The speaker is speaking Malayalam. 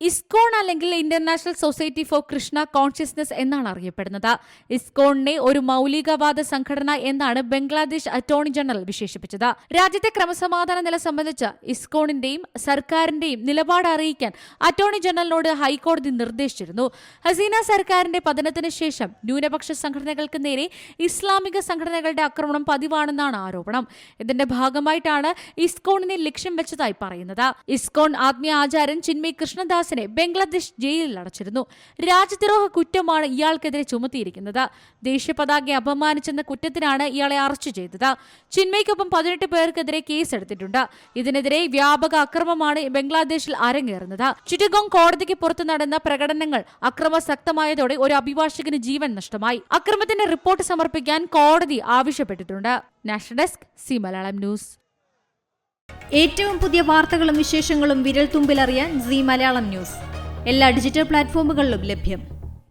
ഇസ്കോൺ അല്ലെങ്കിൽ international society for Krishna consciousness എന്നാണ് അറിയപ്പെടുന്നത്. ഇസ്കോണിനെ ഒരു മൗലികവാദ സംഘടന എന്നാണ് ബംഗ്ലാദേശ് അറ്റോർണി ജനറൽ വിശേഷിപ്പിച്ചത്. രാജ്യത്തെ ക്രമസമാധാന നില സംബന്ധിച്ച് ഇസ്കോണിന്റെയും സർക്കാരിന്റെയും നിലപാട് അറിയിക്കാൻ അറ്റോർണി ജനറലിനോട് ഹൈക്കോടതി നിർദ്ദേശിച്ചിരുന്നു. ഹസീന സർക്കാരിന്റെ പതനത്തിന് ശേഷം ന്യൂനപക്ഷ സംഘടനകൾക്ക് നേരെ ഇസ്ലാമിക സംഘടനകളുടെ ആക്രമണം പതിവാണെന്നാണ് ആരോപണം. ഇതിന്റെ ഭാഗമായിട്ടാണ് ഇസ്കോണിനെ ലക്ഷ്യം വെച്ചതായി പറയുന്നത്. ഇസ്കോൺ ആത്മീയ ആചാര്യൻ ചിന്മയ് കൃഷ്ണദാസിനെ ബംഗ്ലാദേശ് ജയിലിൽ അടച്ചിരുന്നു. രാജ്യദ്രോഹ കുറ്റമാണ് ഇയാൾക്കെതിരെ ചുമത്തിയിരിക്കുന്നത്. ദേശീയ പതാകയെ അപമാനിച്ചെന്ന കുറ്റത്തിനാണ് ഇയാളെ അറസ്റ്റ് ചെയ്തത്. ചിന്മയ്ക്കൊപ്പം 18 പേർക്കെതിരെ കേസെടുത്തിട്ടുണ്ട്. ഇതിനെതിരെ വ്യാപക അക്രമമാണ് ബംഗ്ലാദേശിൽ അരങ്ങേറുന്നത്. ചിറ്റഗോങ് കോടതിക്ക് പുറത്ത് നടന്ന പ്രകടനങ്ങൾ അക്രമാസക്തമായതോടെ ഒരു അഭിഭാഷകന് ജീവൻ നഷ്ടമായി. അക്രമത്തിന്റെ റിപ്പോർട്ട് സമർപ്പിക്കാൻ കോടതി ആവശ്യപ്പെട്ടിട്ടുണ്ട്. National desk C Malayalam news. ഏറ്റവും പുതിയ വാർത്തകളും വിശേഷങ്ങളും വിരൽ തുമ്പിലറിയാൻ സി മലയാളം ന്യൂസ് എല്ലാ ഡിജിറ്റൽ പ്ലാറ്റ്ഫോമുകളിലും ലഭ്യം.